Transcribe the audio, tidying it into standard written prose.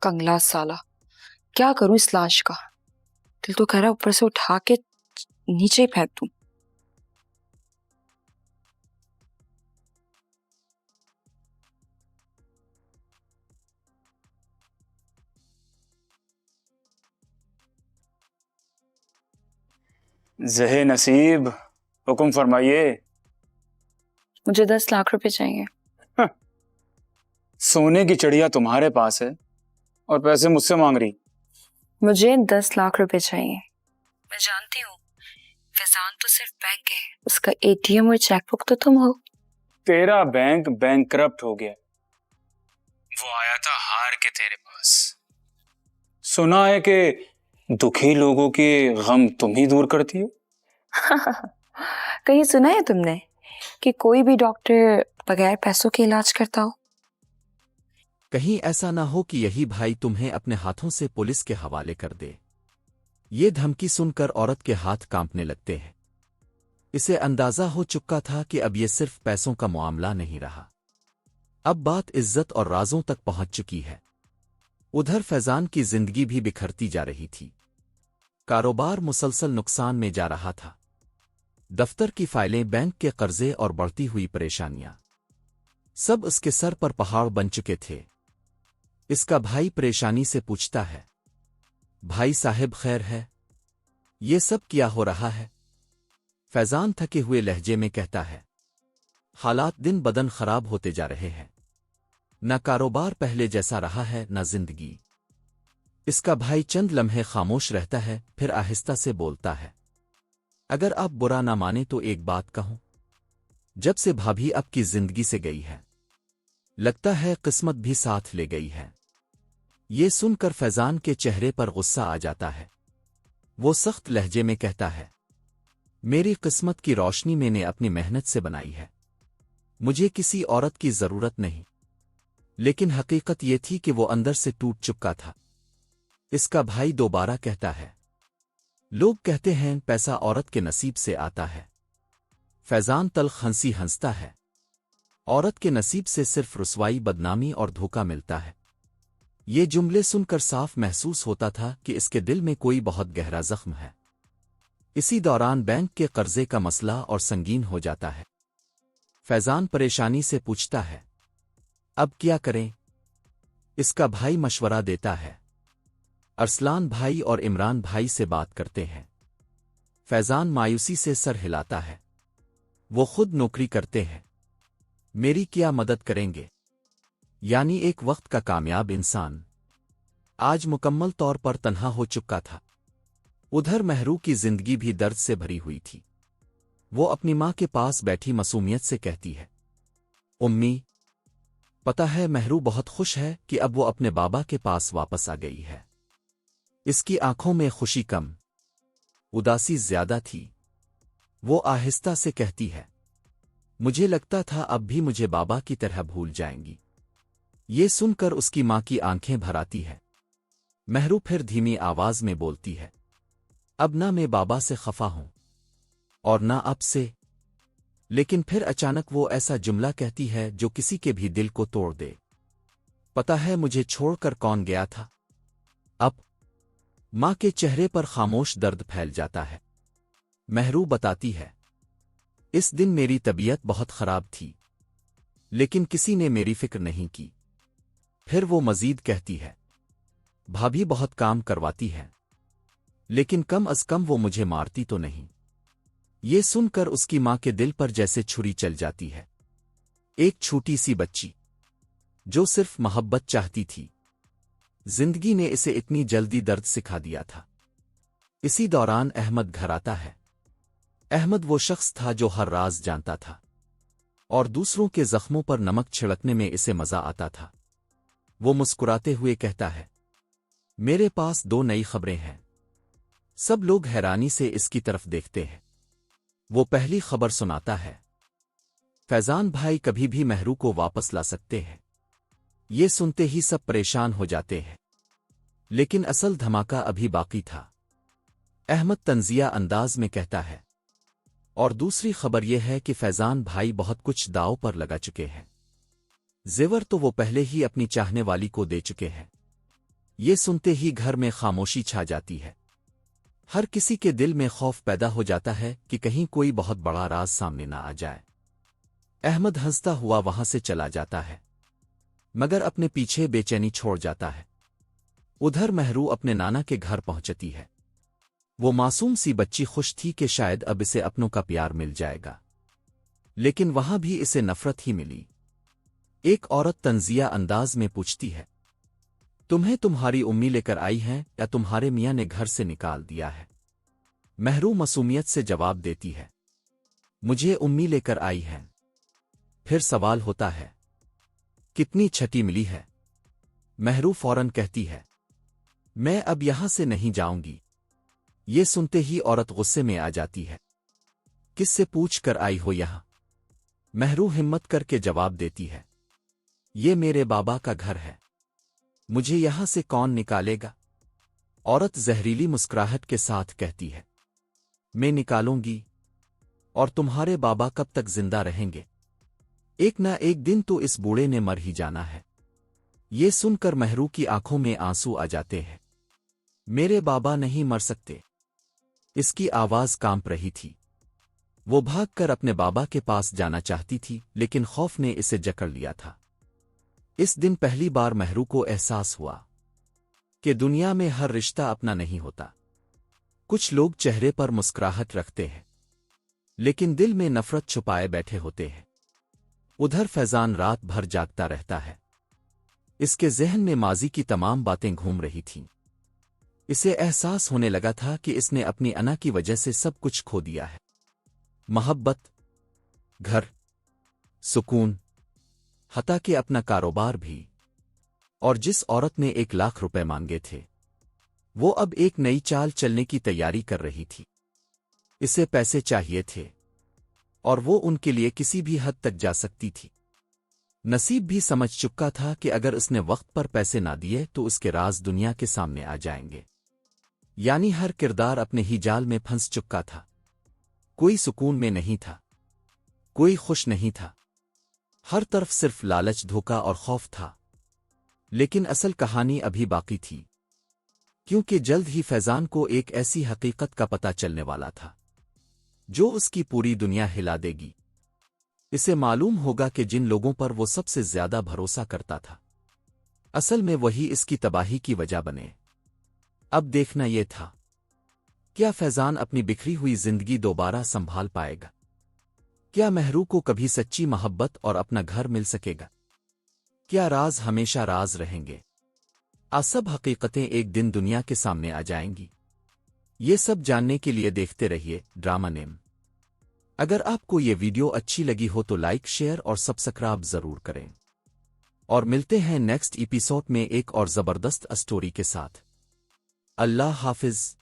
कंगला साला। क्या करूं इस लाश का। दिल तो कह रहा है ऊपर से उठा के नीचे ही फेंक दूं। ज़हे नसीब, हुक्म फरमाइए। मुझे 10 लाख रुपए चाहिए। सोने की चिड़िया तुम्हारे पास है और पैसे मुझसे मांग रही। मुझे 10 लाख रुपए चाहिए। मैं जानती हूँ फैजान तो सिर्फ बैंक है, उसका एटीएम और चेकबुक तो तुम हो। तेरा बैंक बैंकरप्ट हो गया। वो आया था हार के तेरे पास। सुना है कि दुखी लोगों के गम तुम ही दूर करती हो। कहीं सुना है तुमने कि कोई भी डॉक्टर बगैर पैसों के इलाज करता हो? कहीं ऐसा ना हो कि यही भाई तुम्हें अपने हाथों से पुलिस के हवाले कर दे। ये धमकी सुनकर औरत के हाथ कांपने लगते हैं। इसे अंदाजा हो चुका था कि अब ये सिर्फ पैसों का मामला नहीं रहा, अब बात इज्जत और राजों तक पहुंच चुकी है। उधर फैजान की जिंदगी भी बिखरती जा रही थी। कारोबार मुसलसल नुकसान में जा रहा था। दफ्तर की फाइलें, बैंक के कर्जे और बढ़ती हुई परेशानियां, सब उसके सर पर पहाड़ बन चुके थे। इसका भाई परेशानी से पूछता है, भाई साहब खैर है? ये सब क्या हो रहा है? फैजान थके हुए लहजे में कहता है, हालात दिन बदन खराब होते जा रहे हैं। न कारोबार पहले जैसा रहा है, न जिंदगी। इसका भाई चंद लम्हे खामोश रहता है, फिर आहिस्ता से बोलता है, अगर आप बुरा ना माने तो एक बात कहूं। जब से भाभी आपकी जिंदगी से गई है, लगता है किस्मत भी साथ ले गई है। ये सुनकर फैजान के चेहरे पर गुस्सा आ जाता है। वो सख्त लहजे में कहता है, मेरी किस्मत की रोशनी मैंने अपनी मेहनत से बनाई है, मुझे किसी औरत की जरूरत नहीं। लेकिन हकीकत ये थी कि वो अंदर से टूट चुका था। इसका भाई दोबारा कहता है, लोग कहते हैं पैसा औरत के नसीब से आता है। फैजान तल्ख हंसी हंसता है, औरत के नसीब से सिर्फ रुसवाई, बदनामी और धोखा मिलता है। ये जुमले सुनकर साफ महसूस होता था कि इसके दिल में कोई बहुत गहरा जख्म है। इसी दौरान बैंक के कर्जे का मसला और संगीन हो जाता है। फैजान परेशानी से पूछता है, अब क्या करें? इसका भाई मशवरा देता है। अरसलान भाई और इमरान भाई से बात करते हैं। फैजान मायूसी से सर हिलाता है। वो खुद नौकरी करते हैं, मेरी क्या मदद करेंगे? यानी एक वक्त का कामयाब इंसान आज मुकम्मल तौर पर तन्हा हो चुका था। उधर महरू की जिंदगी भी दर्द से भरी हुई थी। वो अपनी मां के पास बैठी मासूमियत से कहती है, उम्मी, पता है महरू बहुत खुश है कि अब वो अपने बाबा के पास वापस आ गई है। इसकी आंखों में खुशी कम, उदासी ज्यादा थी। वो आहिस्ता से कहती है, मुझे लगता था अब भी मुझे बाबा की तरह भूल जाएंगी। ये सुनकर उसकी मां की आंखें भर आती है। महरू फिर धीमी आवाज में बोलती है, अब ना मैं बाबा से खफा हूं और ना अब से। लेकिन फिर अचानक वो ऐसा जुमला कहती है जो किसी के भी दिल को तोड़ दे, पता है मुझे छोड़कर कौन गया था? अब मां के चेहरे पर खामोश दर्द फैल जाता है। महरू बताती है, इस दिन मेरी तबीयत बहुत खराब थी, लेकिन किसी ने मेरी फिक्र नहीं की। फिर वो मजीद कहती है, भाभी बहुत काम करवाती है, लेकिन कम अज कम वो मुझे मारती तो नहीं। ये सुनकर उसकी मां के दिल पर जैसे छुरी चल जाती है। एक छोटी सी बच्ची जो सिर्फ मोहब्बत चाहती थी, जिंदगी ने इसे इतनी जल्दी दर्द सिखा दिया था। इसी दौरान अहमद घर आता है। अहमद वो शख्स था जो हर राज जानता था और दूसरों के जख्मों पर नमक छिड़कने में इसे मजा आता था। वो मुस्कुराते हुए कहता है, मेरे पास 2 नई खबरें हैं। सब लोग हैरानी से इसकी तरफ देखते हैं। वो पहली खबर सुनाता है, फैजान भाई कभी भी महरू को वापस ला सकते हैं। ये सुनते ही सब परेशान हो जाते हैं, लेकिन असल धमाका अभी बाकी था। अहमद तंजिया अंदाज में कहता है, और दूसरी खबर यह है कि फैजान भाई बहुत कुछ दांव पर लगा चुके हैं। जेवर तो वो पहले ही अपनी चाहने वाली को दे चुके हैं। یہ سنتے ہی گھر میں خاموشی چھا جاتی ہے۔ ہر کسی کے دل میں خوف پیدا ہو جاتا ہے کہ کہیں کوئی بہت بڑا راز سامنے نہ آ جائے۔ احمد ہنستا ہوا وہاں سے چلا جاتا ہے، مگر اپنے پیچھے بے چینی چھوڑ جاتا ہے۔ ادھر مہرو اپنے نانا کے گھر پہنچتی ہے۔ وہ معصوم سی بچی خوش تھی کہ شاید اب اسے اپنوں کا پیار مل جائے گا، لیکن وہاں بھی اسے نفرت ہی ملی۔ ایک عورت طنزیہ انداز میں پوچھتی ہے، تمہیں تمہاری امی لے کر آئی ہیں یا تمہارے میاں نے گھر سے نکال دیا ہے؟ مہرو معصومیت سے جواب دیتی ہے، مجھے امی لے کر آئی ہیں۔ پھر سوال ہوتا ہے، کتنی چھٹی ملی ہے؟ مہرو فوراً کہتی ہے، میں اب یہاں سے نہیں جاؤں گی۔ یہ سنتے ہی عورت غصے میں آ جاتی ہے، کس سے پوچھ کر آئی ہو یہاں؟ مہرو ہمت کر کے جواب دیتی ہے، یہ میرے بابا کا گھر ہے، مجھے یہاں سے کون نکالے گا؟ عورت زہریلی مسکراہٹ کے ساتھ کہتی ہے، میں نکالوں گی، اور تمہارے بابا کب تک زندہ رہیں گے؟ ایک نہ ایک دن تو اس بوڑھے نے مر ہی جانا ہے۔ یہ سن کر مہرو کی آنکھوں میں آنسو آ جاتے ہیں۔ میرے بابا نہیں مر سکتے۔ اس کی آواز کانپ رہی تھی۔ وہ بھاگ کر اپنے بابا کے پاس جانا چاہتی تھی، لیکن خوف نے اسے جکڑ لیا تھا۔ اس دن پہلی بار مہرو کو احساس ہوا کہ دنیا میں ہر رشتہ اپنا نہیں ہوتا۔ کچھ لوگ چہرے پر مسکراہٹ رکھتے ہیں، لیکن دل میں نفرت چھپائے بیٹھے ہوتے ہیں۔ ادھر فیضان رات بھر جاگتا رہتا ہے۔ اس کے ذہن میں ماضی کی تمام باتیں گھوم رہی تھیں۔ اسے احساس ہونے لگا تھا کہ اس نے اپنی انا کی وجہ سے سب کچھ کھو دیا ہے، محبت، گھر، سکون، حتیٰ کہ اپنا کاروبار بھی۔ اور جس عورت نے 1,00,000 روپے مانگے تھے، وہ اب ایک نئی چال چلنے کی تیاری کر رہی تھی۔ اسے پیسے چاہیے تھے، اور وہ ان کے لیے کسی بھی حد تک جا سکتی تھی۔ نصیب بھی سمجھ چکا تھا کہ اگر اس نے وقت پر پیسے نہ دیے تو اس کے راز دنیا کے سامنے آ جائیں گے۔ یعنی ہر کردار اپنے ہی جال میں پھنس چکا تھا۔ کوئی سکون میں نہیں تھا، کوئی خوش نہیں تھا، ہر طرف صرف لالچ، دھوکہ اور خوف تھا۔ لیکن اصل کہانی ابھی باقی تھی، کیونکہ جلد ہی فیضان کو ایک ایسی حقیقت کا پتہ چلنے والا تھا جو اس کی پوری دنیا ہلا دے گی۔ اسے معلوم ہوگا کہ جن لوگوں پر وہ سب سے زیادہ بھروسہ کرتا تھا، اصل میں وہی اس کی تباہی کی وجہ بنے۔ اب دیکھنا یہ تھا، کیا فیضان اپنی بکھری ہوئی زندگی دوبارہ سنبھال پائے گا؟ کیا مہرو کو کبھی سچی محبت اور اپنا گھر مل سکے گا؟ کیا راز ہمیشہ راز رہیں گے؟ سب حقیقتیں ایک دن دنیا کے سامنے آ جائیں گی۔ یہ سب جاننے کے لیے دیکھتے رہیے ڈرامہ نیم۔ اگر آپ کو یہ ویڈیو اچھی لگی ہو تو لائک، شیئر اور سبسکرائب ضرور کریں، اور ملتے ہیں نیکسٹ ایپیسوڈ میں ایک اور زبردست اسٹوری کے ساتھ۔ اللہ حافظ۔